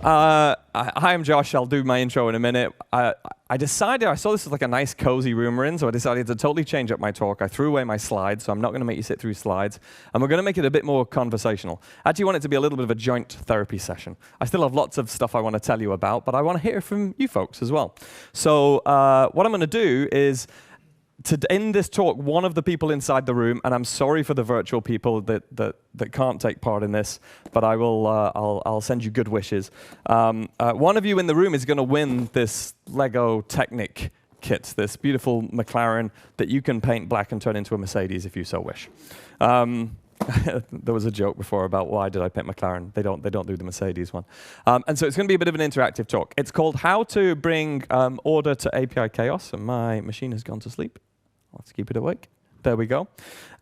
Hi, I'm Josh. I'll do my intro in a minute. I decided, I saw this as like a nice cozy room we're in, so I decided to totally change up my talk. I threw away my slides, so I'm not going to make you sit through slides. And we're going to make it a bit more conversational. I actually want it to be a little bit of a joint therapy session. I still have lots of stuff I want to tell you about, but I want to hear from you folks as well. So what I'm going to do is, to end this talk, one of the people inside the room, and I'm sorry for the virtual people that can't take part in this, but I will. I'll send you good wishes. One of you in the room is going to win this Lego Technic kit, this beautiful McLaren that you can paint black and turn into a Mercedes if you so wish. There was a joke before about why did I paint McLaren? They don't do the Mercedes one. And so it's going to be a bit of an interactive talk. It's called How to Bring Order to API Chaos, and my machine has gone to sleep. Let's keep it awake. There we go.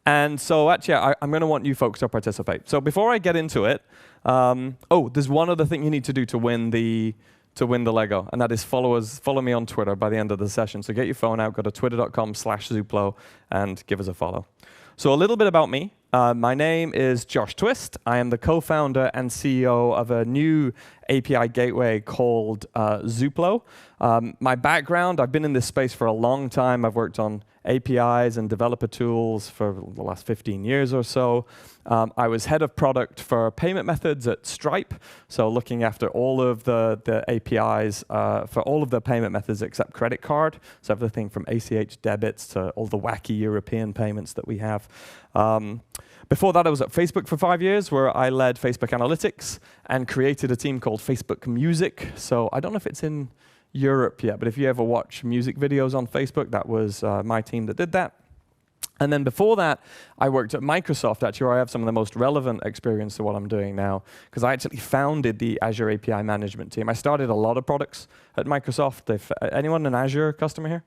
And so actually, I'm going to want you folks to participate. So before I get into it, there's one other thing you need to do to win the Lego, and that is follow me on Twitter by the end of the session. So get your phone out, go to twitter.com/Zuplo, and give us a follow. So a little bit about me. My name is Josh Twist. I am the co-founder and CEO of a new API gateway called Zuplo. My background, I've been in this space for a long time. I've worked on APIs and developer tools for the last 15 years or so. I was head of product for payment methods at Stripe, so looking after all of the APIs for all of the payment methods except credit card, so everything from ACH debits to all the wacky European payments that we have. Before that, I was at Facebook for 5 years, where I led Facebook Analytics and created a team called Facebook Music. So I don't know if it's in Europe yet, but if you ever watch music videos on Facebook, that was my team that did that. And then before that, I worked at Microsoft, actually, where I have some of the most relevant experience to what I'm doing now, because I actually founded the Azure API management team. I started a lot of products at Microsoft. Anyone an Azure customer here?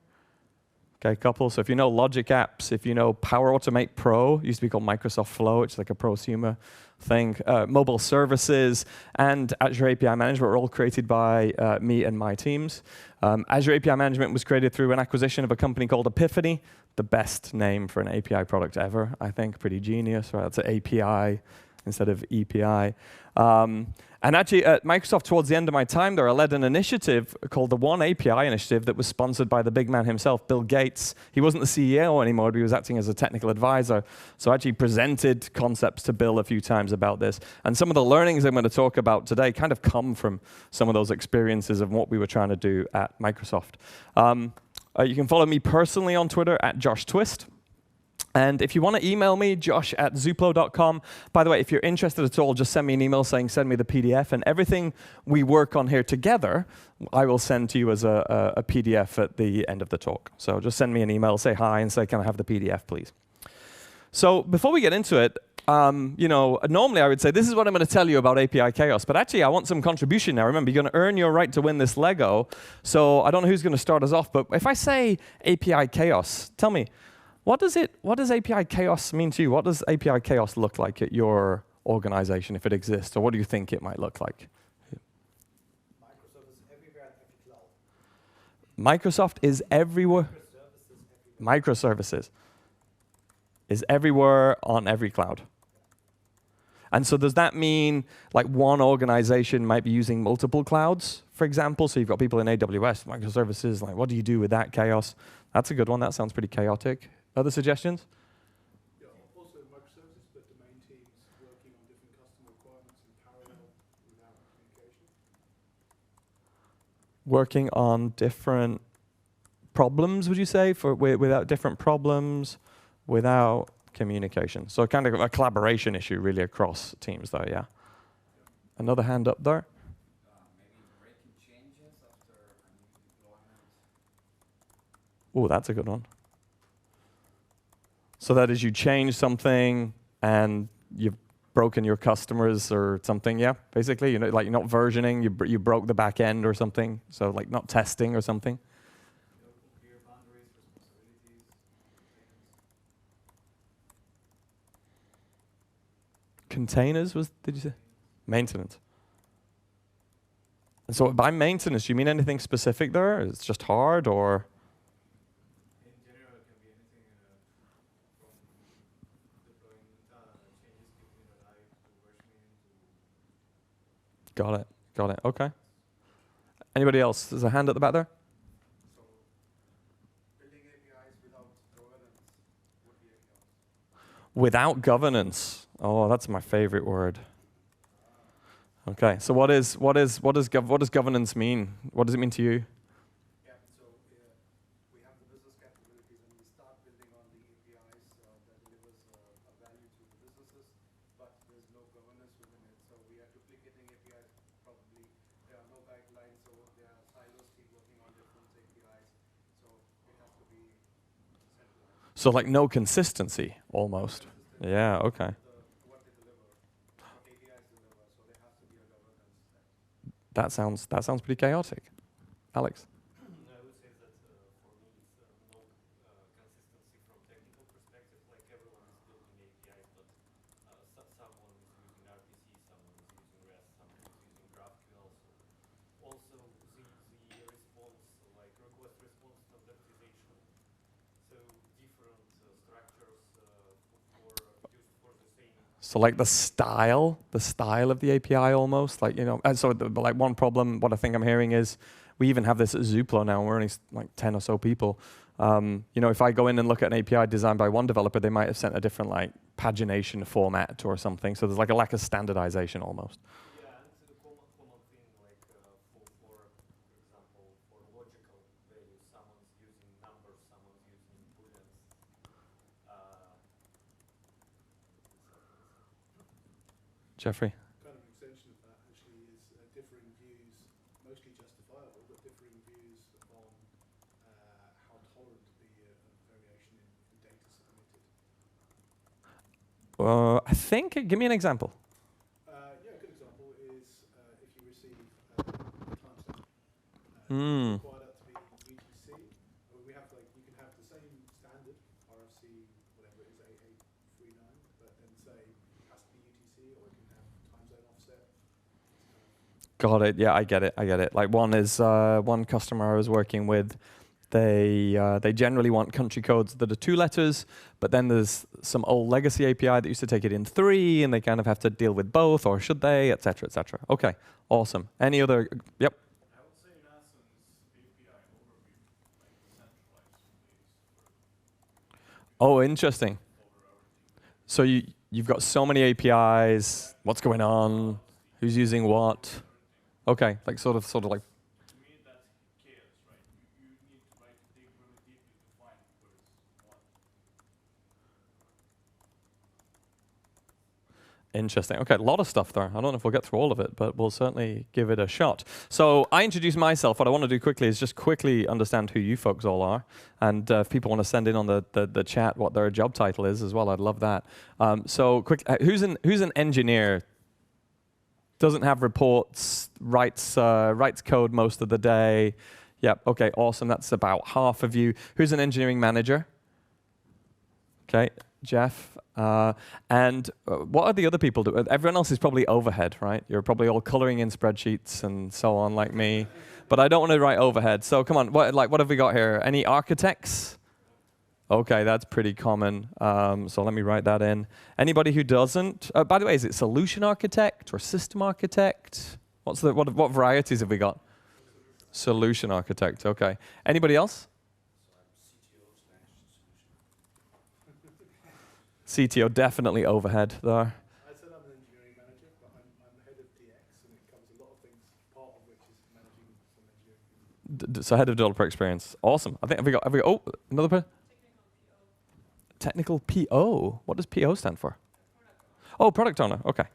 Okay, couple. So if you know Logic Apps, if you know Power Automate Pro, it used to be called Microsoft Flow, which is like a prosumer thing, mobile services, and Azure API Management were all created by me and my teams. Azure API Management was created through an acquisition of a company called Epiphany, the best name for an API product ever, I think. Pretty genius, right? That's an API instead of EPI. And actually, at Microsoft, towards the end of my time there, I led an initiative called the One API Initiative that was sponsored by the big man himself, Bill Gates. He wasn't the CEO anymore, but he was acting as a technical advisor. So I actually presented concepts to Bill a few times about this. And some of the learnings I'm going to talk about today kind of come from some of those experiences of what we were trying to do at Microsoft. You can follow me personally on Twitter at Josh Twist. And if you want to email me, josh@zuplo.com. By the way, if you're interested at all, just send me an email saying send me the PDF. And everything we work on here together, I will send to you as a PDF at the end of the talk. So just send me an email, say hi, and say, can I have the PDF, please? So before we get into it, normally I would say, this is what I'm going to tell you about API Chaos. But actually, I want some contribution now. Remember, you're going to earn your right to win this Lego. So I don't know who's going to start us off. But if I say API Chaos, tell me, what does API Chaos mean to you? What does API Chaos look like at your organization, if it exists? Or what do you think it might look like? Microsoft is everywhere. Microservices is everywhere on every cloud. And so does that mean like one organization might be using multiple clouds, for example? So you've got people in AWS, microservices, like what do you do with that chaos? That's a good one. That sounds pretty chaotic. Other suggestions? Yeah, also microservices, but domain teams working on different customer requirements in parallel without communication. Working on different problems, would you say? Without different problems, without communication. So kind of a collaboration issue really across teams though, yeah. Another hand up there. Maybe breaking changes after a new deployment. Oh, that's a good one. So that is you change something and you've broken your customers or something, yeah, basically, like you're not versioning, you broke the back end or something, so like not testing or something. Clear boundaries, responsibilities, Containers did you say? Maintenance. And so by maintenance, do you mean anything specific there? It's just hard or? in general, it can be anything from deploying changes, keeping it alive, to versioning, to Got it. Got it. Okay. Anybody else? There's a hand at the back there. So, building APIs without governance would be a chaos. Without governance. Oh, that's my favorite word. Okay. So what does governance mean? What does it mean to you? Yeah, so we have the business capabilities and we start building on the APIs that delivers a value to the businesses, but there's no governance within it. So we are duplicating APIs. Probably there are no guidelines, so there are silos keep working on different APIs. So it has to be centralized. So like no consistency, almost. Yeah. Okay. What they deliver, what APIs deliver. So there has to be a governance. That sounds pretty chaotic. Alex. I would say that for me it's no consistency from technical perspective. Like everyone is building APIs, but someone is using RPC, someone is using REST, someone is using GraphQL. So also the response, like request response standardization. So different structures for the same. So like the style of the API almost, like, you know, and so like one problem, what I think I'm hearing is, we even have this at Zoopla now, and we're only like 10 or so people. You know, if I go in and look at an API designed by one developer, they might have sent a different like pagination format or something, so there's like a lack of standardization almost. Yeah, and it's a common thing, like for example, for logical values, someone's using numbers, someone's using booleans. Jeffrey? Kind of an extension of that actually is differing views, mostly justifiable, but differing views on how tolerant the variation in data submitted. I think, give me an example. Yeah, a good example is if you receive timestamp. Hmm. Require that to be UTC. We have like, you can have the same standard, RFC, whatever it is, 8839, but then say it has to be UTC, or it can have time zone offset. Got it. Yeah, I get it. Like one is one customer I was working with. They generally want country codes that are 2 letters, but then there's some old legacy API that used to take it in 3, and they kind of have to deal with both, or should they, et cetera, et cetera. Okay, awesome. Any other? Yep. I would say in essence, API overview, like centralized Oh, interesting. So you've got so many APIs. What's going on? Who's using what? Okay, like sort of like. To me, that's chaos, right? You need to dig really deeply to find where it's what. Interesting. Okay, a lot of stuff there. I don't know if we'll get through all of it, but we'll certainly give it a shot. So I introduced myself. What I want to do quickly is just quickly understand who you folks all are. And if people want to send in on the chat what their job title is as well, I'd love that. So quick, who's an engineer? Doesn't have reports, writes code most of the day. Yep, okay, awesome. That's about half of you. Who's an engineering manager? Okay, Jeff. And what are the other people do? Everyone else is probably overhead, right? You're probably all coloring in spreadsheets and so on like me. But I don't want to write overhead. So come on, what have we got here? Any architects? Okay, that's pretty common. So let me write that in. Anybody who doesn't? By the way, is it solution architect or system architect? What varieties have we got? Solution architect, okay. Anybody else? CTO, definitely overhead there. I said I'm an engineering manager, but I'm head of DX, and it covers a lot of things, part of which is managing some engineering. So head of developer experience. Awesome. I think have we got oh, another person? Technical PO. What does PO stand for? Oh, product owner. Okay.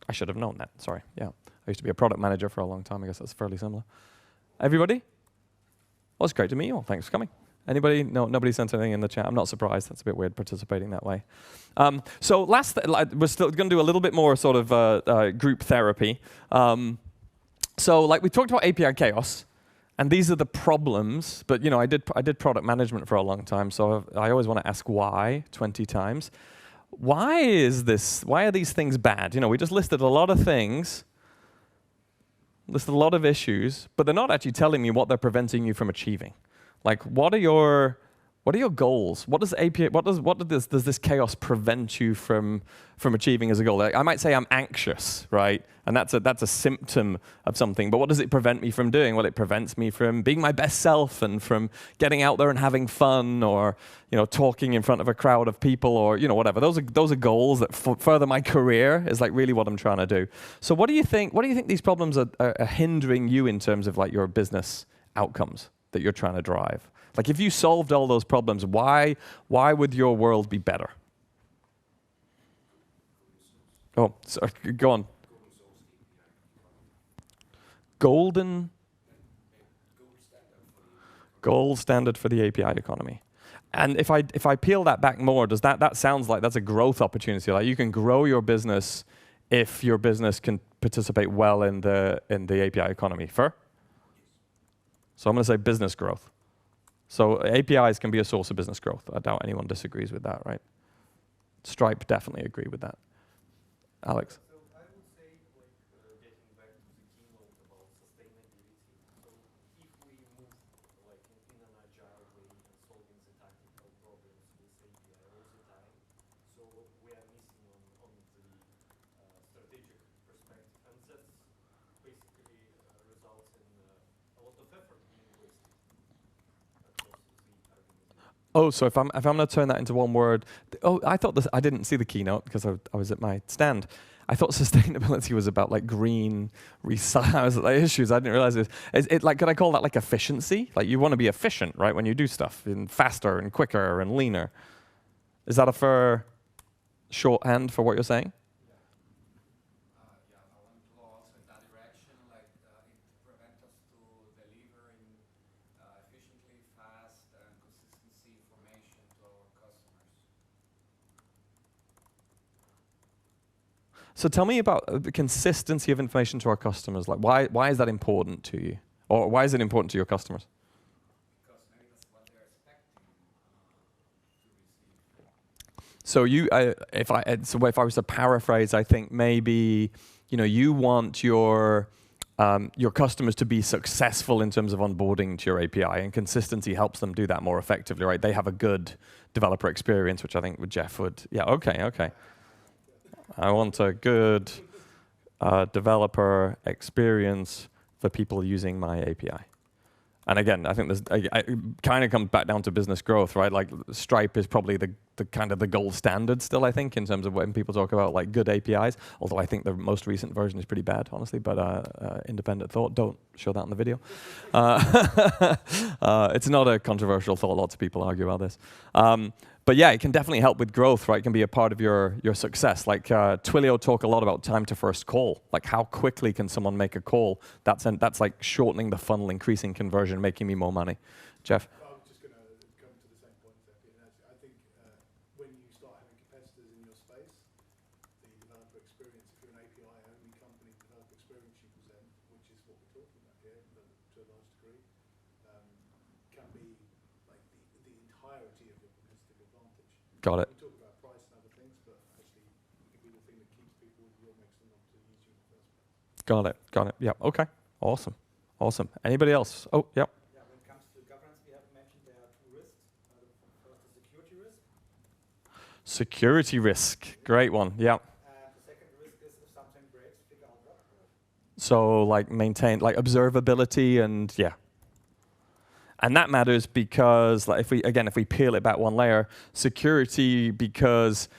I should have known that. Sorry. Yeah. I used to be a product manager for a long time. I guess that's fairly similar. Everybody? Well, it's great to meet you all. Thanks for coming. Anybody? No, nobody sent anything in the chat. I'm not surprised. That's a bit weird participating that way. So we're still going to do a little bit more sort of group therapy. So like we talked about API chaos. And these are the problems, but you know, I did product management for a long time, so I always want to ask why 20 times. Why is this? Why are these things bad? You know, we just listed a lot of things, listed a lot of issues, but they're not actually telling me what they're preventing you from achieving. Like, what are your What are your goals? What does API? Does this chaos prevent you from achieving as a goal? Like, I might say I'm anxious, right? And that's a symptom of something. But what does it prevent me from doing? Well, it prevents me from being my best self and from getting out there and having fun, or talking in front of a crowd of people, or whatever. Those are goals that further my career. Is like really what I'm trying to do. So what do you think? What do you think these problems are hindering you in terms of like your business outcomes that you're trying to drive? Like if you solved all those problems, why would your world be better? Oh, sorry, go on. Gold standard for the API economy. And if I peel that back more, does that sounds like that's a growth opportunity? Like you can grow your business if your business can participate well in the API economy. Fair? So I'm going to say business growth. So APIs can be a source of business growth. I doubt anyone disagrees with that, right? Stripe definitely agree with that. Alex? So I would say, like, getting back to the keynote about sustainability. So if we move, like, in an agile way and solving the technical problems with API all the time, so we are missing on the strategic perspective, and that's basically results in a lot of effort being wasted across the organization. Oh, so if I'm going to turn that into one word, I didn't see the keynote because I was at my stand. I thought sustainability was about like green recycle issues. I didn't realize this. Could I call that like efficiency? Like you want to be efficient, right? When you do stuff, and faster and quicker and leaner. Is that a fair shorthand for what you're saying? Yeah, I want to go also in that direction, like it prevents us to delivering efficiently, fast, and consistency information to our customers. So tell me about the consistency of information to our customers. Like why is that important to you? Or why is it important to your customers? Because maybe that's what they're expecting to receive. So if I was to paraphrase, I think maybe you want your customers to be successful in terms of onboarding to your API, and consistency helps them do that more effectively, right? They have a good developer experience, which I think Jeff would. Yeah, okay. I want a good developer experience for people using my API. And again, I think it kind of comes back down to business growth, right? Like Stripe is probably the kind of the gold standard still, I think, in terms of when people talk about like good APIs. Although I think the most recent version is pretty bad, honestly. But independent thought, don't show that in the video. It's not a controversial thought. Lots of people argue about this. But yeah, it can definitely help with growth, right? It can be a part of your success. Like Twilio talk a lot about time to first call. Like how quickly can someone make a call? That's like shortening the funnel, increasing conversion, making me more money. Jeff? I was just going to come to the same point, Zeppi, and I think when you start having competitors in your space, the developer experience, if you're an API-only company, the developer experience you present, which is what we're talking about here to a large degree, can be like the entirety of your competitive advantage. Got it. We talk about price and other things, but actually it could be the thing that keeps people with you or makes them not to use you in the first place. Got it. Yeah. Okay. Awesome. Anybody else? Oh, yeah. Yeah, when it comes to governance, we have mentioned there are two risks. First, the security risk. Security risk. Great one. Yeah. And the second risk is if something breaks, figure out what. So like maintain like observability and yeah. And that matters because like if we peel it back one layer, security, because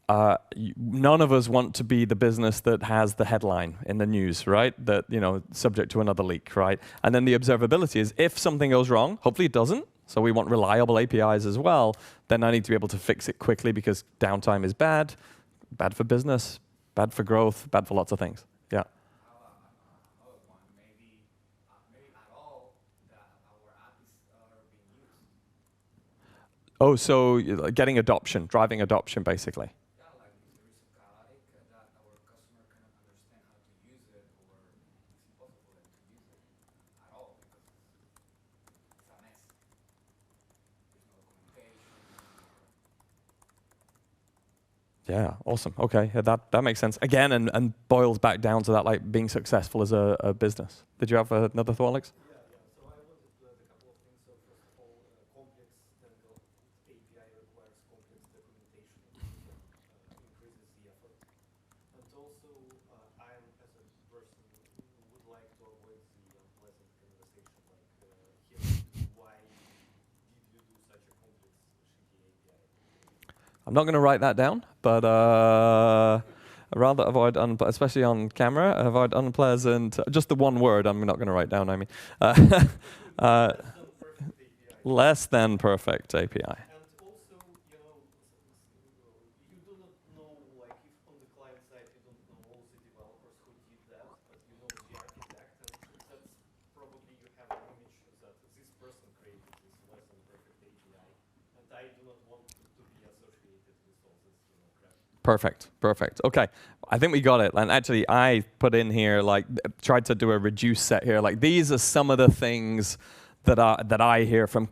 none of us want to be the business that has the headline in the news, right? That, subject to another leak, right? And then the observability is if something goes wrong, hopefully it doesn't, so we want reliable APIs as well, then I need to be able to fix it quickly because downtime is bad for business, bad for growth, bad for lots of things. Yeah. Another one, maybe not all that our apps are being used. Oh, so getting adoption, driving adoption, basically. Yeah, like is there is a chaotic that our customer cannot understand how to use it, or it's impossible for them to use it at all because it's a mess. There's no documentation. Yeah, awesome. Okay, yeah, that makes sense. Again, and boils back down to that, like being successful as a business. Did you have another thought, Alex? Yeah. So I wanted to add a couple of things. So first of all, complex also, I, as a person, would like to avoid the unpleasant conversation like here. Why did you do such a complex, shitty API? I'm not going to write that down, but I'd rather avoid, especially on camera, avoid unpleasant. Just the one word I'm not going to write down. I mean, less than perfect API. And also, you know, you do not know, like, if on the client side you don't know all the developers who did that, but you know the architect, and that's probably you have an image that this person created this less than perfect API, and I do not want to be associated with all this, you know, crap. Perfect, perfect. Okay, I think we got it. And actually, I put in here, like, tried to do a reduced set here. Like, these are some of the things that I hear from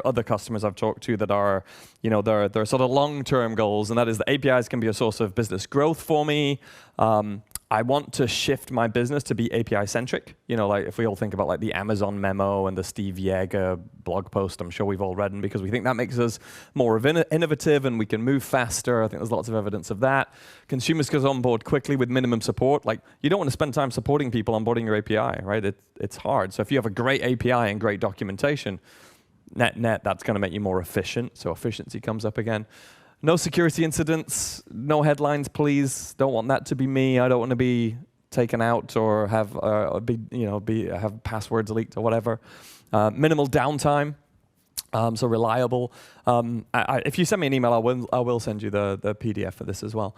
other customers I've talked to that are, you know, they're sort of long-term goals, and that is the APIs can be a source of business growth for me. I want to shift my business to be API-centric. You know, like if we all think about like the Amazon memo and the Steve Yeager blog post, I'm sure we've all read them because we think that makes us more innovative and we can move faster. I think there's lots of evidence of that. Consumers get on board quickly with minimum support. Like you don't want to spend time supporting people onboarding your API, right? It's hard. So if you have a great API and great documentation, net, that's going to make you more efficient. So efficiency comes up again. No security incidents, no headlines, please. Don't want that to be me. I don't want to be taken out or have have passwords leaked or whatever. Minimal downtime, so reliable. If you send me an email, I will send you the PDF for this as well.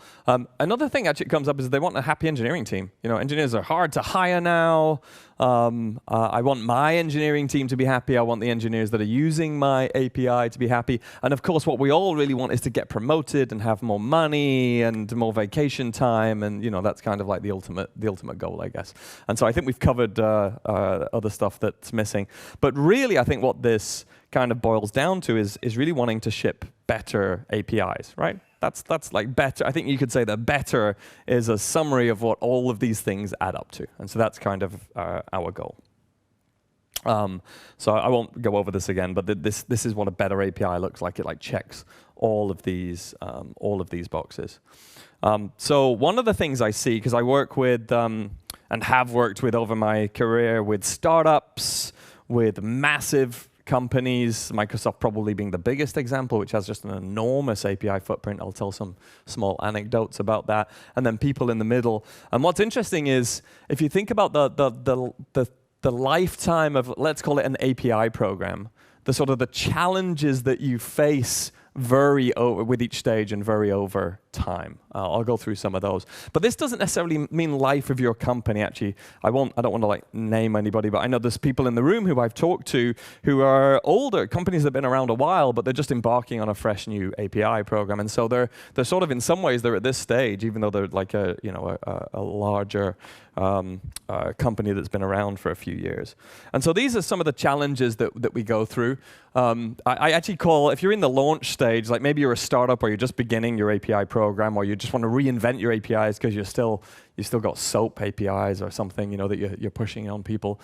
Another thing actually comes up is they want a happy engineering team. You know, engineers are hard to hire now. I want my engineering team to be happy. I want the engineers that are using my API to be happy. And of course, what we all really want is to get promoted and have more money and more vacation time. And you know, that's kind of like the ultimate goal, I guess. And so I think we've covered other stuff that's missing. But really, I think what this kind of boils down to is really wanting to ship better APIs, right? That's like better. I think you could say that better is a summary of what all of these things add up to. And so that's kind of our goal. So I won't go over this again, but this is what a better API looks like. It like checks all of these boxes. So one of the things I see, because I work with and have worked with over my career with startups, with massive companies, Microsoft probably being the biggest example, which has just an enormous API footprint. I'll tell some small anecdotes about that. And then people in the middle. And what's interesting is, if you think about the lifetime of, let's call it an API program, the sort of the challenges that you face vary with each stage and vary over time. I'll go through some of those. But this doesn't necessarily mean life of your company, actually. I don't want to like name anybody, but I know there's people in the room who I've talked to who are older, companies that have been around a while, but they're just embarking on a fresh new API program. And so they're sort of, in some ways, they're at this stage, even though they're like a larger company that's been around for a few years. And so these are some of the challenges that we go through. I actually call, if you're in the launch stage, like maybe you're a startup or you're just beginning your API program, or you just want to reinvent your APIs because you still got SOAP APIs or something, you know, that you're pushing on people.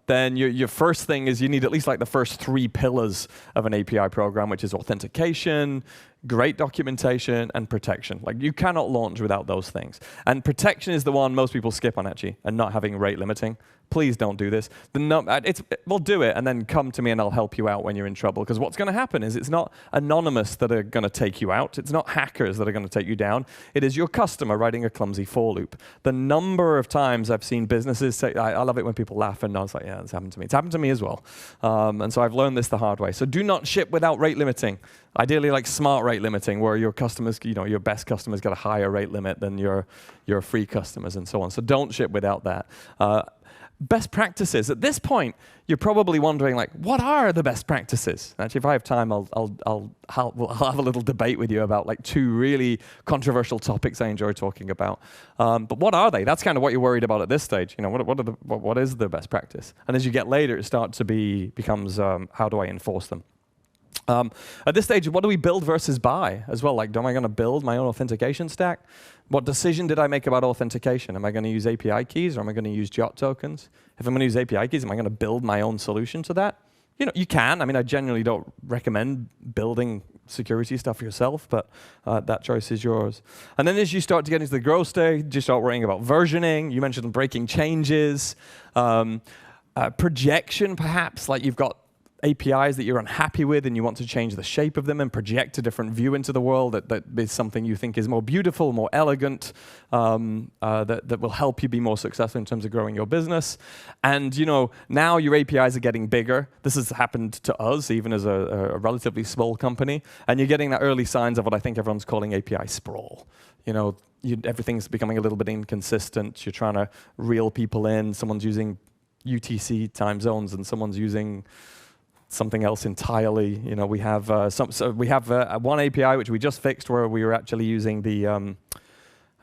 Then your first thing is you need at least like the first 3 pillars of an API program, which is authentication, great documentation, and protection. Like you cannot launch without those things. And protection is the one most people skip on actually, and not having rate limiting. Please don't do this. We'll do it and then come to me and I'll help you out when you're in trouble. Because what's going to happen is it's not Anonymous that are going to take you out. It's not hackers that are going to take you down. It is your customer writing a clumsy for loop. The number of times I've seen businesses say, I love it when people laugh and I was like, yeah, this happened to me. It's happened to me as well. And so I've learned this the hard way. So do not ship without rate limiting. Ideally like smart rate limiting, where your customers, you know, your best customers get a higher rate limit than your free customers and so on. So don't ship without that. Best practices. At this point, you're probably wondering, like, what are the best practices? Actually, if I have time, I'll have a little debate with you about like 2 really controversial topics I enjoy talking about. But what are they? That's kind of what you're worried about at this stage. You know, what is the best practice? And as you get later, it starts to becomes how do I enforce them? At this stage, what do we build versus buy as well? Like, am I going to build my own authentication stack? What decision did I make about authentication? Am I going to use API keys or am I going to use JOT tokens? If I'm going to use API keys, am I going to build my own solution to that? You know, you can. I mean, I generally don't recommend building security stuff yourself, but that choice is yours. And then as you start to get into the growth stage, you start worrying about versioning. You mentioned breaking changes, projection perhaps, like you've got APIs that you're unhappy with and you want to change the shape of them and project a different view into the world that is something you think is more beautiful, more elegant, that will help you be more successful in terms of growing your business. And now your APIs are getting bigger. This has happened to us, even as a relatively small company. And you're getting the early signs of what I think everyone's calling API sprawl. Everything's becoming a little bit inconsistent. You're trying to reel people in. Someone's using UTC time zones and someone's using something else entirely. We have one API which we just fixed where we were actually using the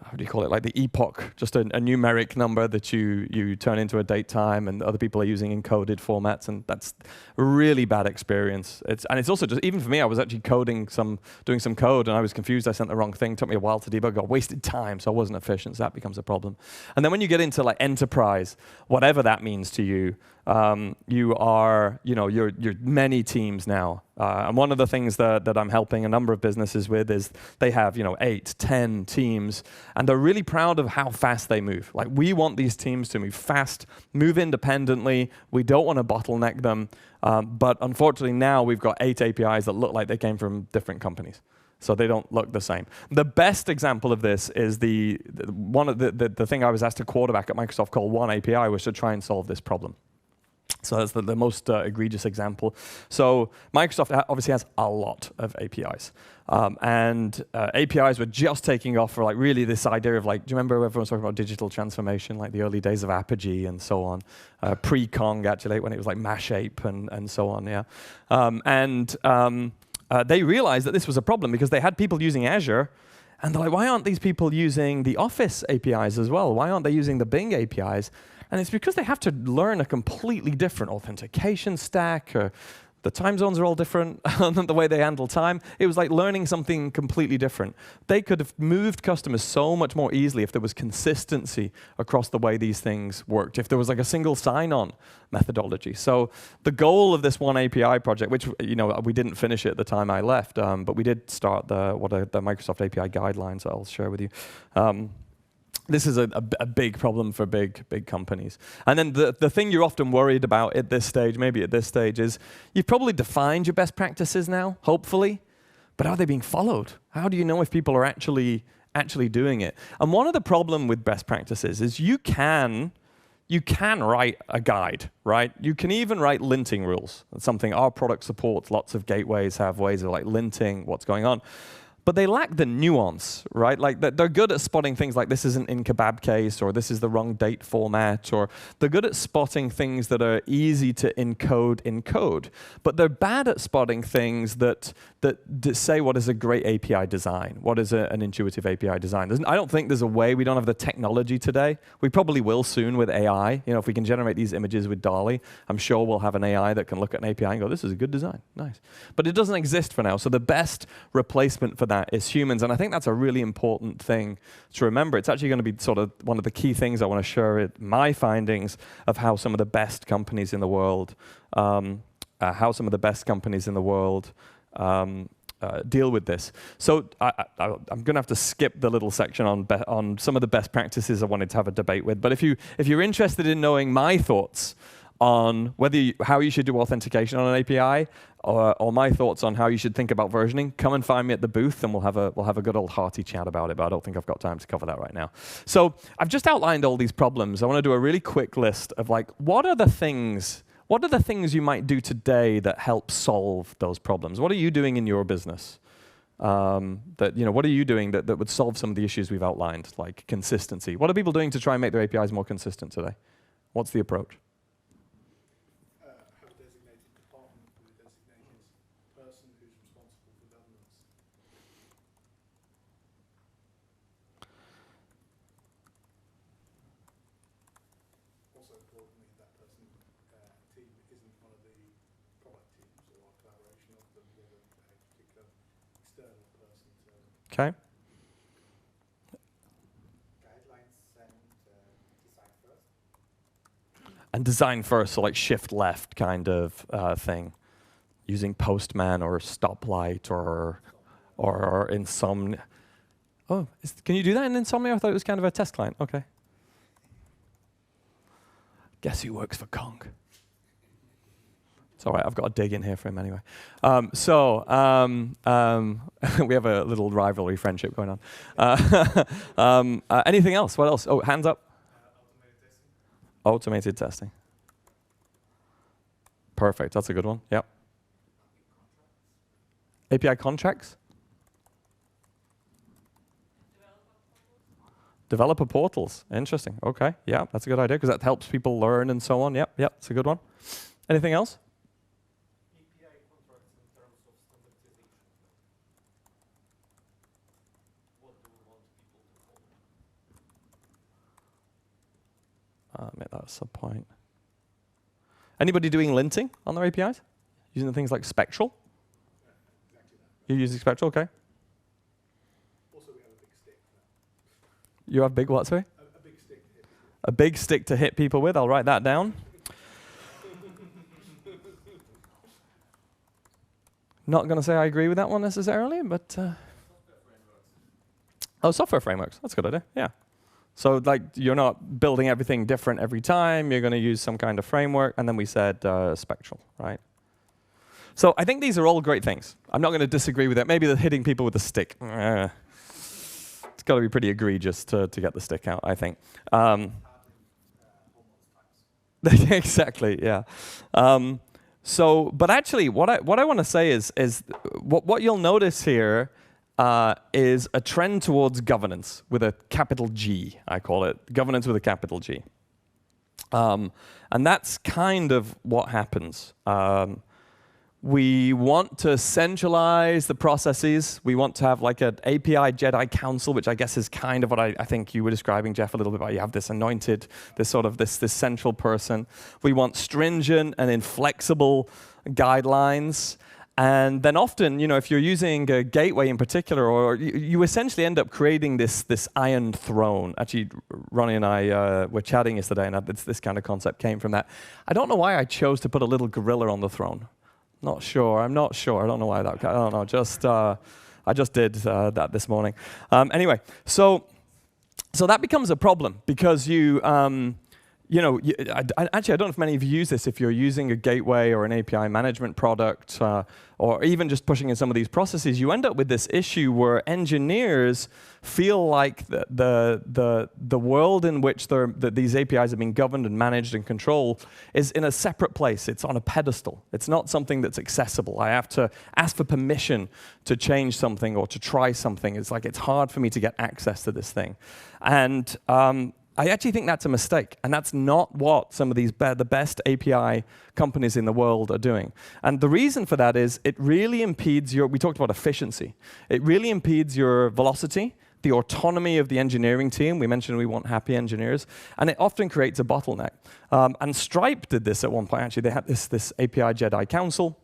how do you call it? Like the epoch, just a numeric number that you turn into a date time, and other people are using encoded formats, and that's a really bad experience. And it's also just, even for me, I was actually doing some code, and I was confused. I sent the wrong thing. Took me a while to debug. Got wasted time, so I wasn't efficient. So that becomes a problem. And then when you get into like enterprise, whatever that means to you, you're many teams now. And one of the things that I'm helping a number of businesses with is they have 8, 10 teams, and they're really proud of how fast they move. Like, we want these teams to move fast, move independently. We don't want to bottleneck them. But unfortunately now we've got 8 APIs that look like they came from different companies. So they don't look the same. The best example of this is the thing I was asked to quarterback at Microsoft called One API was to try and solve this problem. So that's the most egregious example. So Microsoft obviously has a lot of APIs. And APIs were just taking off for like really this idea of like, do you remember everyone was talking about digital transformation, like the early days of Apogee and so on, pre-Kong actually, when it was like Mashape and so on, yeah. They realized that this was a problem because they had people using Azure, and they're like, why aren't these people using the Office APIs as well? Why aren't they using the Bing APIs? And it's because they have to learn a completely different authentication stack. The time zones are all different, the way they handle time. It was like learning something completely different. They could have moved customers so much more easily if there was consistency across the way these things worked, if there was like a single sign-on methodology. So the goal of this One API project, which we didn't finish it at the time I left, but we did start the Microsoft API guidelines that I'll share with you. This is a big problem for big companies. And then the thing you're often worried about at this stage, maybe at this stage, is you've probably defined your best practices now, hopefully, but are they being followed? How do you know if people are actually doing it? And one of the problem with best practices is you can write a guide, right? You can even write linting rules. That's something our product supports. Lots of gateways have ways of like linting what's going on. But they lack the nuance, right? Like they're good at spotting things like this isn't in kebab case, or this is the wrong date format, or they're good at spotting things that are easy to encode in code. But they're bad at spotting things that say what is a great API design, what is an intuitive API design. I don't think there's a way. We don't have the technology today. We probably will soon with AI. If we can generate these images with DALL-E, I'm sure we'll have an AI that can look at an API and go, this is a good design, nice. But it doesn't exist for now. So the best replacement for that is humans, and I think that's a really important thing to remember. It's actually going to be sort of one of the key things I want to share my findings of how some of the best companies in the world, deal with this. So I'm going to have to skip the little section on some of the best practices I wanted to have a debate with. But if you're interested in knowing my thoughts on how you should do authentication on an API, or my thoughts on how you should think about versioning, come and find me at the booth, and we'll have a good old hearty chat about it. But I don't think I've got time to cover that right now. So I've just outlined all these problems. I want to do a really quick list of like what are the things you might do today that help solve those problems? What are you doing in your business? What are you doing that would solve some of the issues we've outlined, like consistency? What are people doing to try and make their APIs more consistent today? What's the approach? Have a designated department with a designated person who's responsible for governance. Also importantly, that person team isn't one of the product teams or a collaboration of them with a particular external person. Okay. Guidelines and design first. And design first, so like shift left kind of thing. using Postman or Stoplight or Insomnia. Oh, can you do that in Insomnia? I thought it was kind of a test client. Okay. Guess who works for Kong? It's all right, I've got to dig in here for him anyway. We have a little rivalry friendship going on. Anything else? What else? Oh, hands up. Automated testing. Perfect, that's a good one, yep. API contracts? Developer portals, interesting, okay, yeah, that's a good idea because that helps people learn and so on, yep, it's a good one. Anything else? API contracts in terms of standardization. What do we want people to follow? Make that a sub-point. Anybody doing linting on their APIs? Using things like Spectral? You're using Spectral, okay. Also, we have a big stick. You have big what, sorry? A big stick to hit. A big stick to hit people with, I'll write that down. Not going to say I agree with that one necessarily, but... Oh, software frameworks, that's a good idea, yeah. So like you're not building everything different every time, you're going to use some kind of framework, and then we said Spectral, right? So I think these are all great things. I'm not going to disagree with that. Maybe the hitting people with a stick. It's got to be pretty egregious to get the stick out, I think. Exactly, yeah. But actually, what I want to say is what you'll notice here is a trend towards governance with a capital G, I call it. Governance with a capital G. And that's kind of what happens. We want to centralize the processes. We want to have like an API Jedi Council, which I guess is kind of what I think you were describing, Jeff, a little bit about. You have this anointed, this central person. We want stringent and inflexible guidelines. And then often, if you're using a gateway in particular, or you essentially end up creating this iron throne. Actually, Ronnie and I were chatting yesterday, and this kind of concept came from that. I don't know why I chose to put a little gorilla on the throne. Not sure. I'm not sure. I don't know why that. I don't know. I just did that this morning. Anyway, so that becomes a problem because actually, I don't know if many of you use this. If you're using a gateway or an API management product, or even just pushing in some of these processes, you end up with this issue where engineers feel like the world in which these APIs are being governed and managed and controlled is in a separate place. It's on a pedestal. It's not something that's accessible. I have to ask for permission to change something or to try something. It's hard for me to get access to this thing. And I actually think that's a mistake, and that's not what some of the best API companies in the world are doing. And the reason for that is it really impedes we talked about efficiency. It really impedes your velocity, the autonomy of the engineering team. We mentioned we want happy engineers, and it often creates a bottleneck. And Stripe did this at one point, actually. They had this API Jedi Council.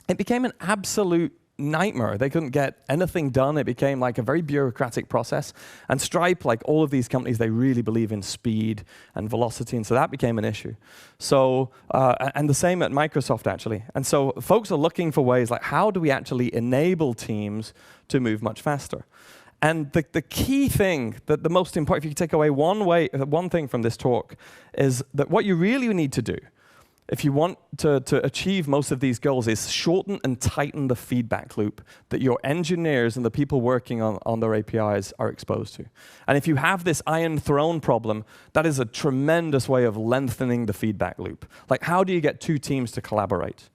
It became an absolute nightmare. They couldn't get anything done. It became like a very bureaucratic process. And Stripe, like all of these companies, they really believe in speed and velocity, and so that became an issue. So, and the same at Microsoft, actually. And so folks are looking for ways like, how do we actually enable teams to move much faster? And the key thing, that the most important, if you take away one thing from this talk, is that what you really need to do if you want to achieve most of these goals is shorten and tighten the feedback loop that your engineers and the people working on their APIs are exposed to. And if you have this iron throne problem, that is a tremendous way of lengthening the feedback loop. Like, how do you get two teams to collaborate?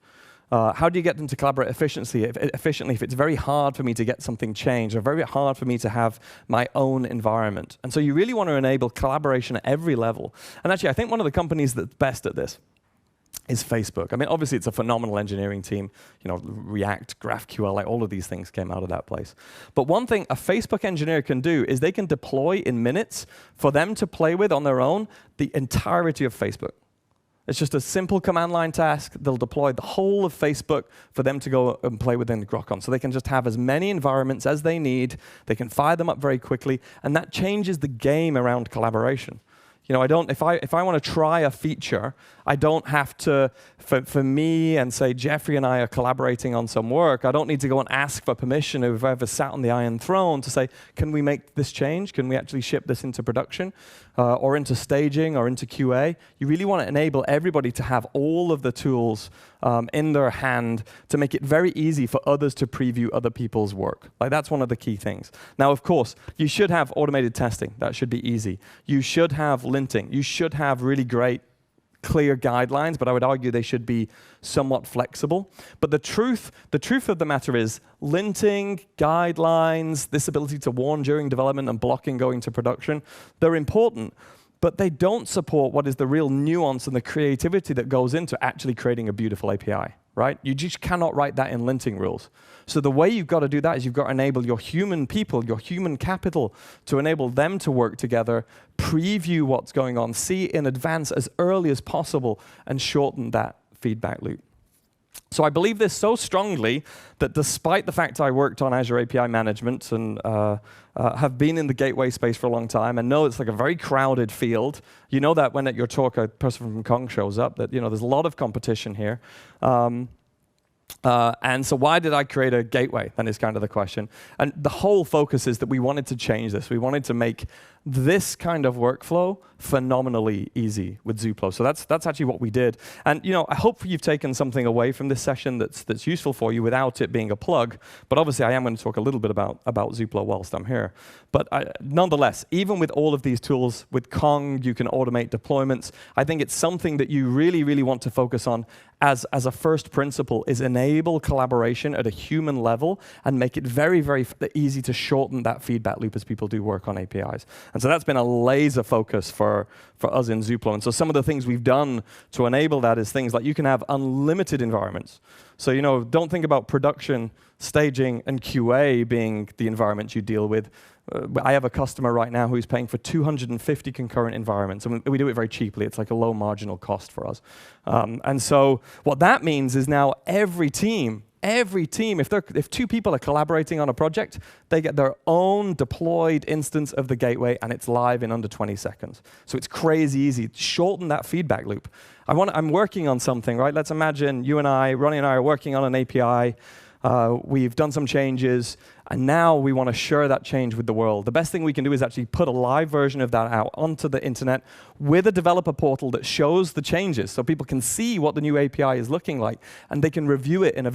How do you get them to collaborate efficiently if it's very hard for me to get something changed or very hard for me to have my own environment? And so you really want to enable collaboration at every level. And actually, I think one of the companies that's best at this is Facebook. I mean, obviously, it's a phenomenal engineering team. React, GraphQL, like all of these things came out of that place. But one thing a Facebook engineer can do is they can deploy in minutes for them to play with on their own the entirety of Facebook. It's just a simple command line task. They'll deploy the whole of Facebook for them to go and play within the Grok on. So they can just have as many environments as they need. They can fire them up very quickly. And that changes the game around collaboration. You know, if I want to try a feature, I don't have to, for me and say Jeffrey and I are collaborating on some work, I don't need to go and ask for permission of whoever sat on the Iron Throne to say, can we make this change? Can we actually ship this into production or into staging or into QA? You really want to enable everybody to have all of the tools in their hand to make it very easy for others to preview other people's work. Like, that's one of the key things. Now, of course, you should have automated testing. That should be easy. You should have linting. You should have really great, clear guidelines, but I would argue they should be somewhat flexible. But the truth of the matter is, linting, guidelines, this ability to warn during development and blocking going to production, they're important, but they don't support what is the real nuance and the creativity that goes into actually creating a beautiful API, right? You just cannot write that in linting rules. So the way you've got to do that is you've got to enable your human people, your human capital, to enable them to work together, preview what's going on, see in advance as early as possible, and shorten that feedback loop. So I believe this so strongly that despite the fact I worked on Azure API management and have been in the gateway space for a long time and know it's like a very crowded field, you know that when at your talk a person from Kong shows up, that there's a lot of competition here. And so why did I create a gateway? Then is kind of the question. And the whole focus is that we wanted to change this. We wanted to make this kind of workflow phenomenally easy with Zuplo. So that's actually what we did. And I hope you've taken something away from this session that's useful for you without it being a plug. But obviously, I am going to talk a little bit about Zuplo whilst I'm here. But nonetheless, even with all of these tools, with Kong, you can automate deployments. I think it's something that you really, really want to focus on as a first principle, is enable collaboration at a human level and make it very, very easy to shorten that feedback loop as people do work on APIs. And so that's been a laser focus for us in Zuplo. And so some of the things we've done to enable that is things like you can have unlimited environments. So don't think about production, staging, and QA being the environments you deal with. I have a customer right now who's paying for 250 concurrent environments, and we do it very cheaply. It's like a low marginal cost for us. And so what that means is now every team, if two people are collaborating on a project, they get their own deployed instance of the gateway, and it's live in under 20 seconds. So it's crazy easy. Shorten that feedback loop. I'm working on something, right? Let's imagine Ronnie and I are working on an API. We've done some changes, and now we want to share that change with the world. The best thing we can do is actually put a live version of that out onto the internet with a developer portal that shows the changes, so people can see what the new API is looking like, and they can review it in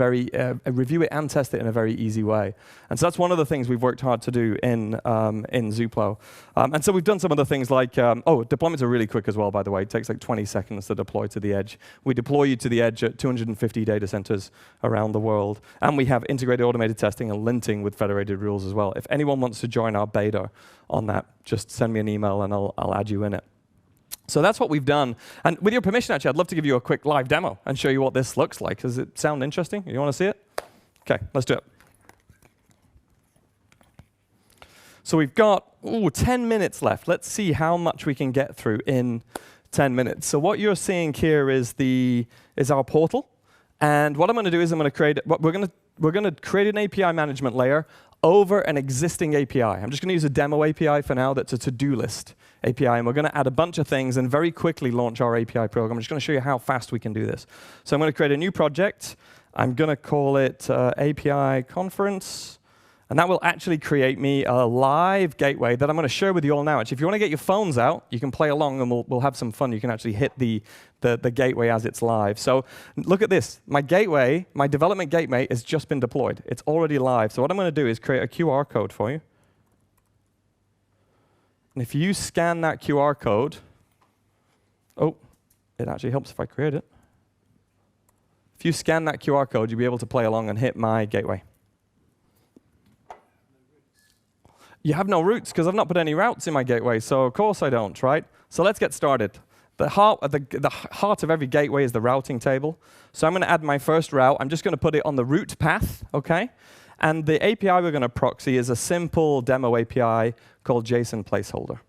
review it and test it in a very easy way. And so that's one of the things we've worked hard to do in Zuplo. And so we've done some of the things like, deployments are really quick as well, by the way. It takes like 20 seconds to deploy to the edge. We deploy you to the edge at 250 data centers around the world, and we have integrated automated testing and linting with federated rules as well. If anyone wants to join our beta on that, just send me an email and I'll add you in it. So that's what we've done. And with your permission, actually, I'd love to give you a quick live demo and show you what this looks like. Does it sound interesting? You want to see it? OK, let's do it. So we've got 10 minutes left. Let's see how much we can get through in 10 minutes. So what you're seeing here is our portal. And what I'm going to do is we're going to create an API management layer over an existing API. I'm just going to use a demo API for now that's a to-do list API, and we're going to add a bunch of things and very quickly launch our API program. I'm just going to show you how fast we can do this. So I'm going to create a new project. I'm going to call it API Conference. And that will actually create me a live gateway that I'm going to share with you all now. Actually, if you want to get your phones out, you can play along and we'll have some fun. You can actually hit the gateway as it's live. So look at this. My gateway, my development gateway has just been deployed. It's already live. So what I'm going to do is create a QR code for you. And if you scan that QR code, it actually helps if I create it. If you scan that QR code, you'll be able to play along and hit my gateway. You have no routes because I've not put any routes in my gateway, so of course I don't, right? So let's get started. The heart of every gateway is the routing table. So I'm going to add my first route. I'm just going to put it on the route path, OK? And the API we're going to proxy is a simple demo API called JSON placeholder.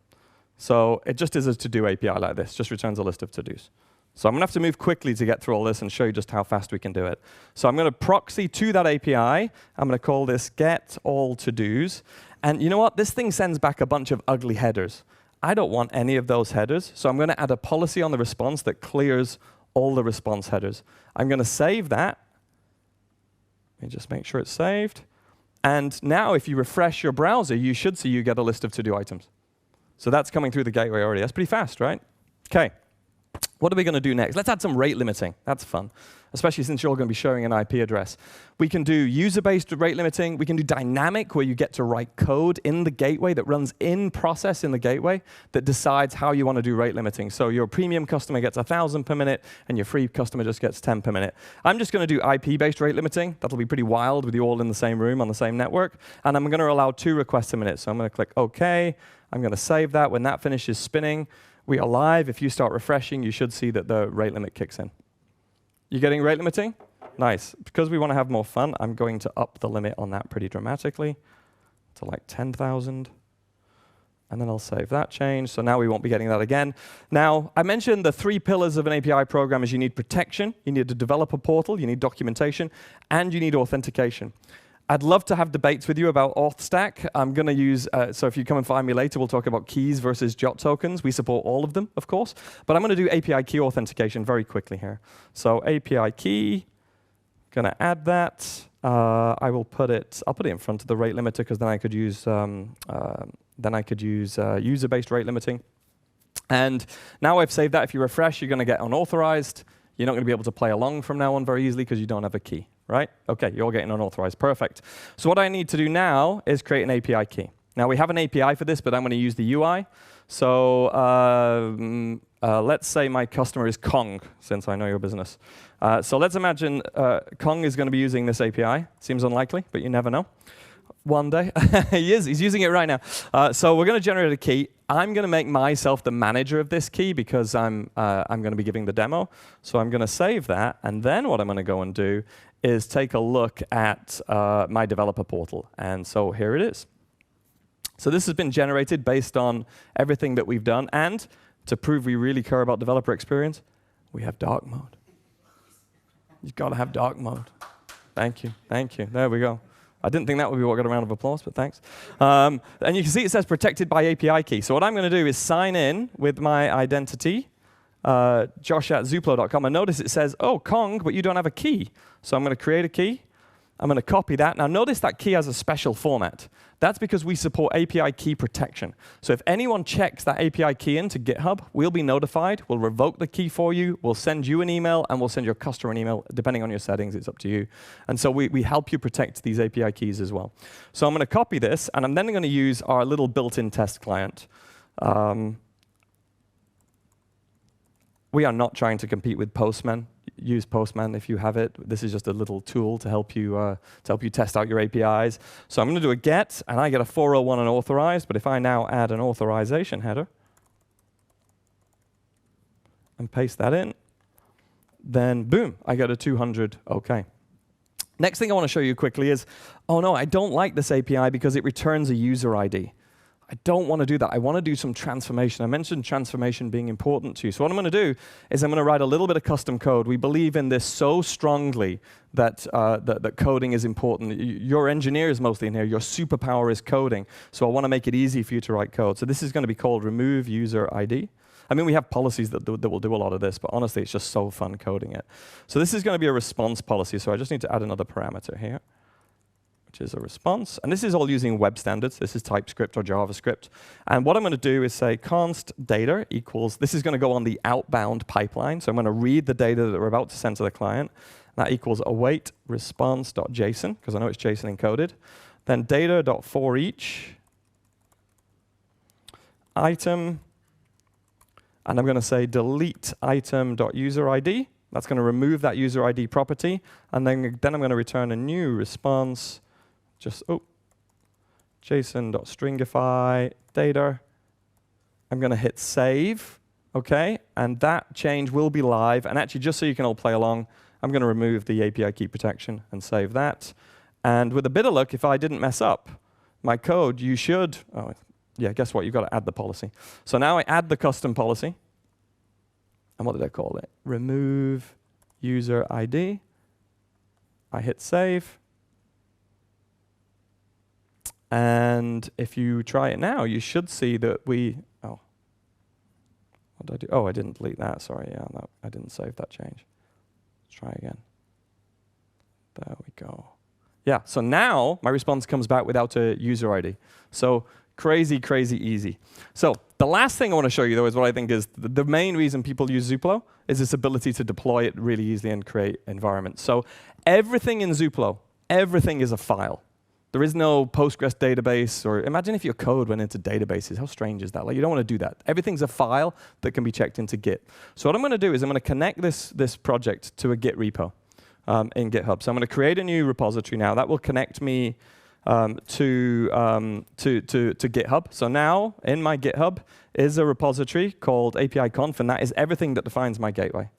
So it just is a to-do API like this, just returns a list of to-dos. So I'm going to have to move quickly to get through all this and show you just how fast we can do it. So I'm going to proxy to that API. I'm going to call this get all to-dos. And you know what? This thing sends back a bunch of ugly headers. I don't want any of those headers, so I'm going to add a policy on the response that clears all the response headers. I'm going to save that. Let me just make sure it's saved. And now if you refresh your browser, you should see you get a list of to-do items. So that's coming through the gateway already. That's pretty fast, right? OK. What are we going to do next? Let's add some rate limiting. That's fun, especially since you're all going to be sharing an IP address. We can do user-based rate limiting. We can do dynamic, where you get to write code in the gateway that runs in process in the gateway that decides how you want to do rate limiting. So your premium customer gets 1,000 per minute, and your free customer just gets 10 per minute. I'm just going to do IP-based rate limiting. That'll be pretty wild with you all in the same room on the same network. And I'm going to allow 2 requests a minute. So I'm going to click OK. I'm going to save that. When that finishes spinning, we are live. If you start refreshing, you should see that the rate limit kicks in. You getting rate limiting? Nice. Because we want to have more fun, I'm going to up the limit on that pretty dramatically to like 10,000. And then I'll save that change. So now we won't be getting that again. Now, I mentioned the 3 pillars of an API program is you need protection, you need a developer portal, you need documentation, and you need authentication. I'd love to have debates with you about AuthStack. I'm going to use, so if you come and find me later, we'll talk about keys versus JOT tokens. We support all of them, of course. But I'm going to do API key authentication very quickly here. So API key, going to add that. I'll put it in front of the rate limiter, because then I could use user-based rate limiting. And now I've saved that. If you refresh, you're going to get unauthorized. You're not going to be able to play along from now on very easily because you don't have a key. Right? OK, you're getting unauthorized. Perfect. So what I need to do now is create an API key. Now, we have an API for this, but I'm going to use the UI. So let's say my customer is Kong, since I know your business. So let's imagine Kong is going to be using this API. Seems unlikely, but you never know. One day. He is. He's using it right now. So we're going to generate a key. I'm going to make myself the manager of this key because I'm going to be giving the demo. So I'm going to save that. And then what I'm going to go and do is take a look at my developer portal. And so here it is. So this has been generated based on everything that we've done. And to prove we really care about developer experience, we have dark mode. You've got to have dark mode. Thank you. Thank you. There we go. I didn't think that would be what got a round of applause, but thanks. And you can see it says protected by API key. So what I'm going to do is sign in with my identity, josh@zooplo.com. And notice it says, oh, Kong, but you don't have a key. So I'm going to create a key. I'm going to copy that. Now notice that key has a special format. That's because we support API key protection. So if anyone checks that API key into GitHub, we'll be notified. We'll revoke the key for you. We'll send you an email, and we'll send your customer an email. Depending on your settings, it's up to you. And so we help you protect these API keys as well. So I'm going to copy this, and I'm then going to use our little built-in test client. We are not trying to compete with Postman. Use Postman if you have it. This is just a little tool to help you test out your APIs. So I'm going to do a get, and I get a 401 unauthorized. But if I now add an authorization header and paste that in, then boom, I get a 200 OK. Next thing I want to show you quickly is, oh no, I don't like this API because it returns a user ID. I don't want to do that. I want to do some transformation. I mentioned transformation being important to you. So what I'm going to do is I'm going to write a little bit of custom code. We believe in this so strongly that, that coding is important. Your engineers mostly in here. Your superpower is coding. So I want to make it easy for you to write code. So this is going to be called remove user ID. I mean, we have policies that will do a lot of this, but honestly, it's just so fun coding it. So this is going to be a response policy. So I just need to add another parameter here, which is a response. And this is all using web standards. This is TypeScript or JavaScript. And what I'm going to do is say const data equals, this is going to go on the outbound pipeline. So I'm going to read the data that we're about to send to the client. That equals await response.json, because I know it's JSON encoded. Then data.forEach item. And I'm going to say delete item.userid. That's going to remove that user ID property. And then I'm going to return a new response. Just, JSON.stringify data. I'm going to hit save, OK? And that change will be live. And actually, just so you can all play along, I'm going to remove the API key protection and save that. And with a bit of luck, if I didn't mess up my code, you should, yeah, guess what? You've got to add the policy. So now I add the custom policy. And what did I call it? Remove user ID. I hit save. And if you try it now, you should see that What did I do? Oh, I didn't delete that. Sorry, yeah, no, I didn't save that change. Let's try again. There we go. Yeah, so now my response comes back without a user ID. So crazy, crazy easy. So the last thing I want to show you, though, is what I think is the main reason people use Zuplo is this ability to deploy it really easily and create environments. So everything in Zuplo, everything is a file. There is no Postgres database, or imagine if your code went into databases. How strange is that? Like, you don't want to do that. Everything's a file that can be checked into Git. So what I'm going to do is I'm going to connect this project to a Git repo in GitHub. So I'm going to create a new repository now. That will connect me to GitHub. So now in my GitHub is a repository called API-Conf, and that is everything that defines my gateway.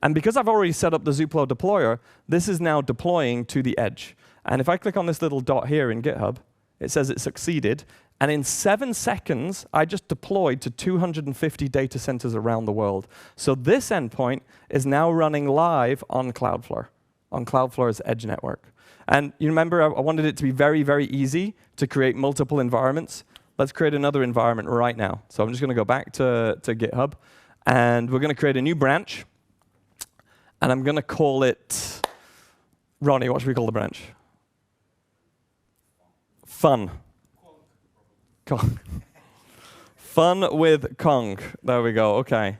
And because I've already set up the Zuplo deployer, this is now deploying to the edge. And if I click on this little dot here in GitHub, it says it succeeded. And in 7 seconds, I just deployed to 250 data centers around the world. So this endpoint is now running live on Cloudflare, on Cloudflare's edge network. And you remember, I wanted it to be very, very easy to create multiple environments. Let's create another environment right now. So I'm just going to go back to GitHub, and we're going to create a new branch. And I'm going to call it, Ronnie, what should we call the branch? Fun. Kong. Fun with Kong. There we go. OK.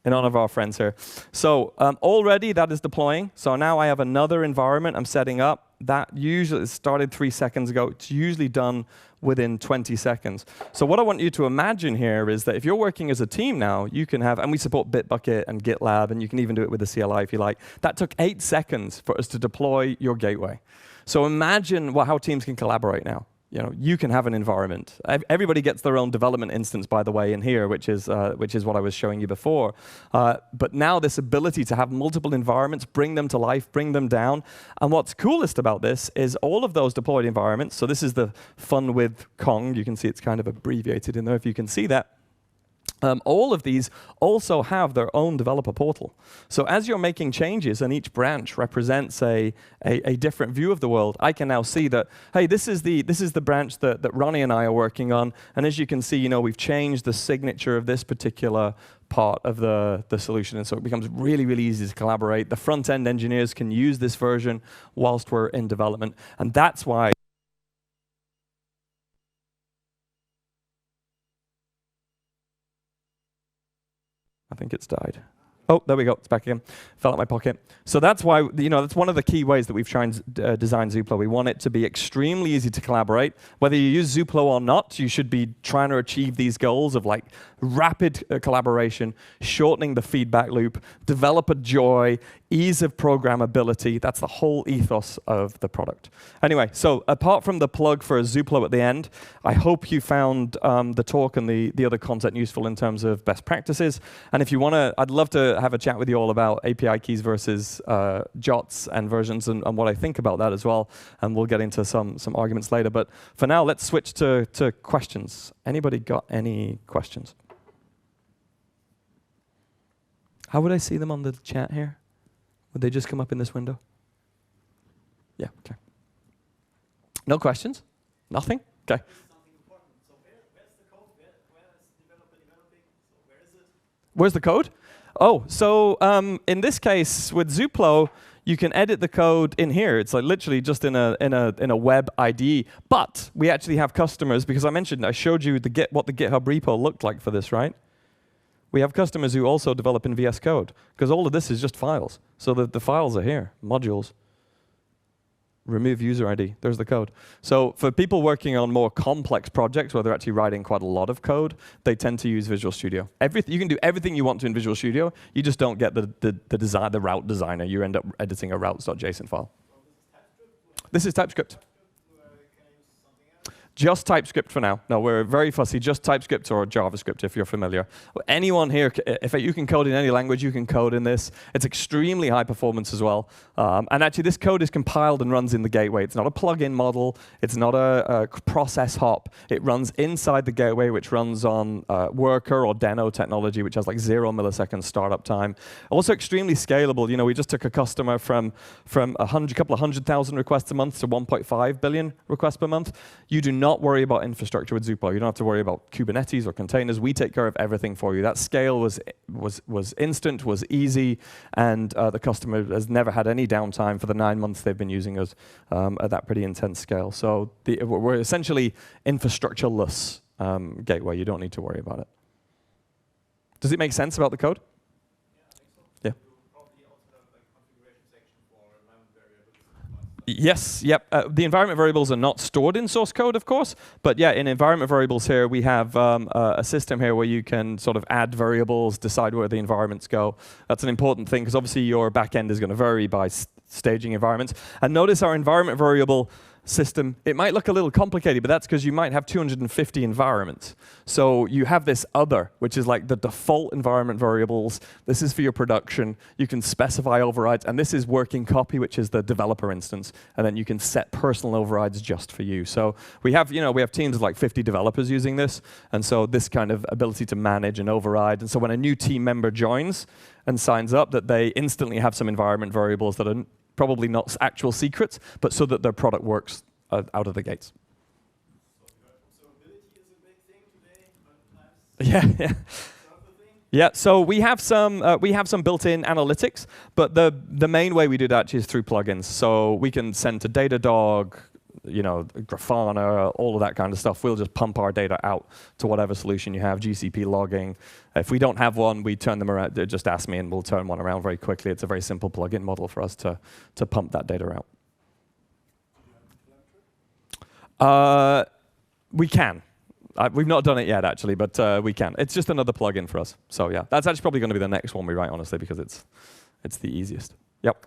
In honor of our friends here. So already that is deploying. So now I have another environment I'm setting up. That usually started 3 seconds ago. It's usually done within 20 seconds. So what I want you to imagine here is that if you're working as a team now, you can have, and we support Bitbucket and GitLab, and you can even do it with the CLI if you like. That took 8 seconds for us to deploy your gateway. So imagine how teams can collaborate now. You can have an environment. Everybody gets their own development instance, by the way, in here, which is what I was showing you before. But now this ability to have multiple environments, bring them to life, bring them down. And what's coolest about this is all of those deployed environments. So this is the Fun with Kong. You can see it's kind of abbreviated in there if you can see that. All of these also have their own developer portal. So as you're making changes and each branch represents a different view of the world, I can now see that, hey, this is the branch that Ronnie and I are working on. And as you can see, we've changed the signature of this particular part of the solution. And so it becomes really, really easy to collaborate. The front-end engineers can use this version whilst we're in development. And that's why I think it's died. Oh, there we go. It's back again. Fell out my pocket. So that's why, that's one of the key ways that we've tried to design Zuplo. We want it to be extremely easy to collaborate. Whether you use Zuplo or not, you should be trying to achieve these goals of like rapid collaboration, shortening the feedback loop, developer joy, ease of programmability. That's the whole ethos of the product. Anyway, so apart from the plug for Zuplo at the end, I hope you found the talk and the other content useful in terms of best practices. And if you want to, I'd love to have a chat with you all about API keys versus JOTs and versions and what I think about that as well. And we'll get into some arguments later. But for now, let's switch to questions. Anybody got any questions? How would I see them on the chat here? Would they just come up in this window? Yeah, okay. No questions? Nothing? Okay. Something important. So where's the code? Where is the developer developing? So where is it? Where's the code? Oh, so in this case with Zuplo, you can edit the code in here. It's like literally just in a web IDE. But we actually have customers, because I showed you what the GitHub repo looked like for this, right? We have customers who also develop in VS Code, because all of this is just files. So the files are here, modules. Remove user ID, there's the code. So for people working on more complex projects where they're actually writing quite a lot of code, they tend to use Visual Studio. You can do everything you want to in Visual Studio, you just don't get the route designer. You end up editing a routes.json file. This is TypeScript. Just TypeScript for now. No, we're very fussy. Just TypeScript or JavaScript if you're familiar. Anyone here, if you can code in any language, you can code in this. It's extremely high performance as well. And actually, this code is compiled and runs in the gateway. It's not a plugin model. It's not a process hop. It runs inside the gateway, which runs on Worker or Deno technology, which has like 0 milliseconds startup time. Also extremely scalable. We just took a customer from a couple of 100,000 requests a month to 1.5 billion requests per month. You do not worry about infrastructure with Drupal. You don't have to worry about Kubernetes or containers. We take care of everything for you. That scale was instant, was easy, and the customer has never had any downtime for the 9 months they've been using us at that pretty intense scale. So we're essentially infrastructureless gateway. You don't need to worry about it. Does it make sense about the code? Yeah. Yes, yep. The environment variables are not stored in source code, of course, but yeah, in environment variables here, we have a system here where you can sort of add variables, decide where the environments go. That's an important thing, because obviously your backend is going to vary by staging environments. And notice our environment variable system, it might look a little complicated, but that's because you might have 250 environments. So you have this other, which is like the default environment variables. This is for your production. You can specify overrides, and this is working copy, which is the developer instance. And then you can set personal overrides just for you. So we have, we have teams of like 50 developers using this, and so this kind of ability to manage and override. And so when a new team member joins and signs up, that they instantly have some environment variables that are probably not actual secrets, but so that their product works out of the gates. So observability is a big thing today, but Yeah. Yeah, so we have some built-in analytics, but the main way we do that is through plugins. So we can send to Datadog, Grafana, all of that kind of stuff. We'll just pump our data out to whatever solution you have, GCP logging. If we don't have one, we turn them around. Just ask me, and we'll turn one around very quickly. It's a very simple plugin model for us to pump that data out. We can. We've not done it yet, actually, but we can. It's just another plugin for us. So yeah, that's actually probably going to be the next one we write, honestly, because it's the easiest. Yep.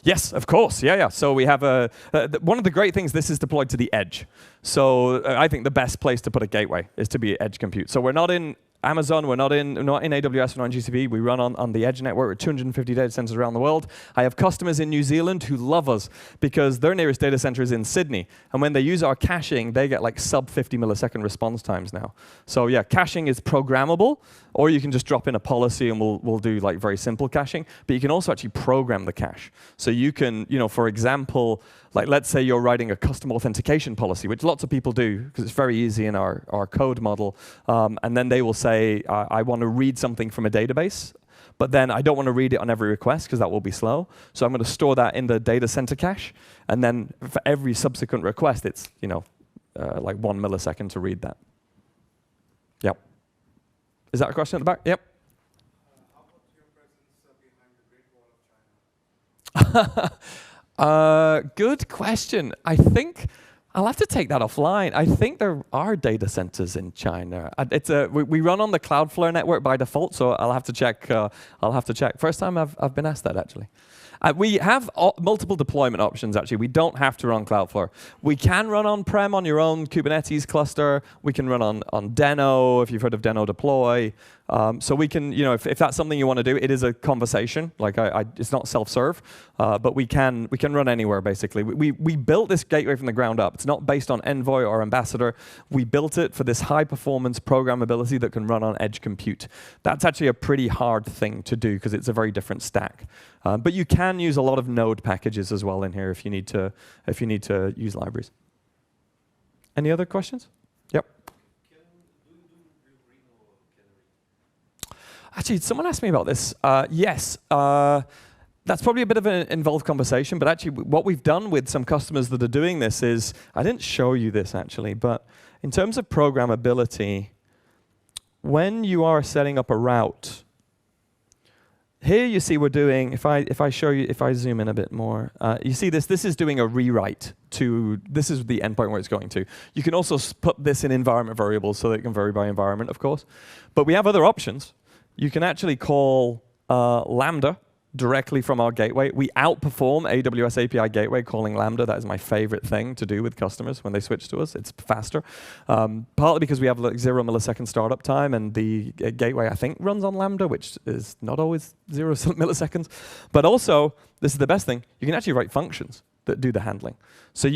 Yes, of course. Yeah. So we have one of the great things. This is deployed to the edge. So I think the best place to put a gateway is to be edge compute. So we're not in Amazon, we're not in AWS, we're not in GCP. We run on the edge network with 250 data centers around the world. I have customers in New Zealand who love us because their nearest data center is in Sydney. And when they use our caching, they get like sub 50 millisecond response times now. So yeah, caching is programmable, or you can just drop in a policy and we'll do like very simple caching. But you can also actually program the cache. So you can, for example, like let's say you're writing a custom authentication policy, which lots of people do because it's very easy in our code model. And then they will say, I want to read something from a database, but then I don't want to read it on every request because that will be slow. So I'm going to store that in the data center cache. And then for every subsequent request, it's like 1 millisecond to read that. Yep. Is that a question at the back? Yep. How about your presence behind the Great Wall of China? Good question. I think I'll have to take that offline. I think there are data centers in China. We run on the Cloudflare network by default, so I'll have to check. First time I've been asked that, actually. We have multiple deployment options, actually. We don't have to run Cloudflare. We can run on-prem on your own Kubernetes cluster. We can run on Deno, if you've heard of Deno Deploy. So we can, if that's something you want to do, it is a conversation. Like it's not self-serve, but we can run anywhere, basically. We built this gateway from the ground up. It's not based on Envoy or Ambassador. We built it for this high-performance programmability that can run on edge compute. That's actually a pretty hard thing to do because it's a very different stack. But you can use a lot of node packages as well in here if you need to use libraries. Any other questions? Yep. Actually, someone asked me about this. Yes. That's probably a bit of an involved conversation, but actually what we've done with some customers that are doing this is, I didn't show you this actually, but in terms of programmability, when you are setting up a route, here you see we're doing, if I show you, if I zoom in a bit more, you see this is doing a rewrite to, this is the endpoint where it's going to. You can also put this in environment variables so that it can vary by environment, of course. But we have other options. You can actually call Lambda directly from our gateway. We outperform AWS API Gateway calling Lambda. That is my favorite thing to do with customers when they switch to us. It's faster. Partly because we have like 0 millisecond startup time, and the gateway, I think, runs on Lambda, which is not always 0 milliseconds. But also, this is the best thing, you can actually write functions that do the handling. So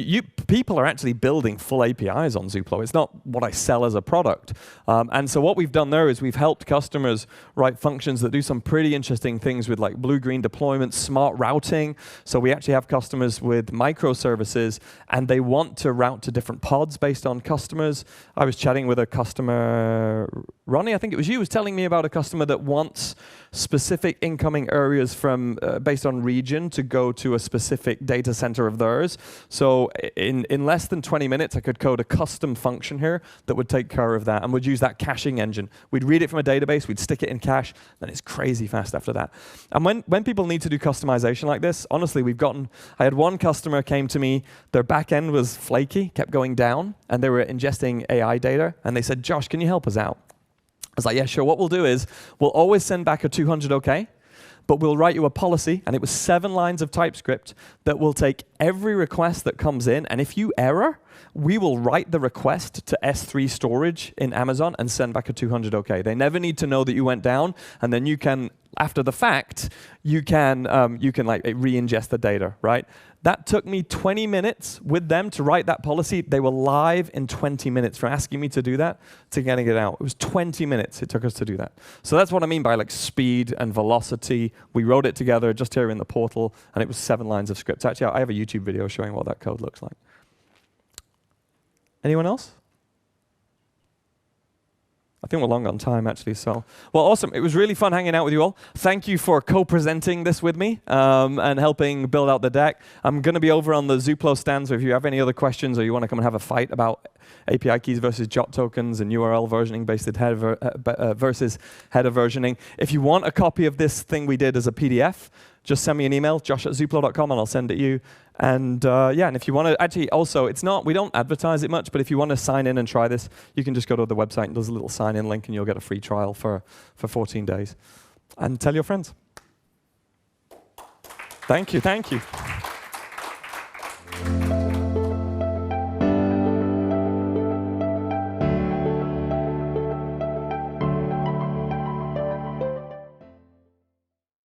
people are actually building full APIs on Zuplo. It's not what I sell as a product. And so what we've done there is we've helped customers write functions that do some pretty interesting things with like blue-green deployment, smart routing. So we actually have customers with microservices, and they want to route to different pods based on customers. I was chatting with a customer, Ronnie, I think it was you, was telling me about a customer that wants specific incoming areas from based on region to go to a specific data center of theirs. So in less than 20 minutes, I could code a custom function here that would take care of that and would use that caching engine. We'd read it from a database, we'd stick it in cache, then it's crazy fast after that. And when people need to do customization like this, honestly, I had one customer came to me, their back end was flaky, kept going down, and they were ingesting AI data, and they said, Josh, can you help us out? I was like, yeah, sure. What we'll do is we'll always send back a 200 OK, but we'll write you a policy, and it was 7 lines of TypeScript that will take every request that comes in, and if you error, we will write the request to S3 storage in Amazon and send back a 200 OK. They never need to know that you went down, and then you can, after the fact, you can like re-ingest the data, right? That took me 20 minutes with them to write that policy. They were live in 20 minutes from asking me to do that to getting it out. It was 20 minutes it took us to do that. So that's what I mean by like speed and velocity. We wrote it together just here in the portal, and it was 7 lines of script. Actually, I have a YouTube video showing what that code looks like. Anyone else? I think we're long on time, actually. So, well, awesome. It was really fun hanging out with you all. Thank you for co-presenting this with me and helping build out the deck. I'm going to be over on the Zuplo stand, so if you have any other questions or you want to come and have a fight about API keys versus JOT tokens and URL versioning based versus header versioning, if you want a copy of this thing we did as a PDF, just send me an email, josh@zuplo.com, and I'll send it you. And yeah, and if you want to, actually, also, we don't advertise it much, but if you want to sign in and try this, you can just go to the website and there's a little sign-in link, and you'll get a free trial for 14 days. And tell your friends. Thank you, thank you.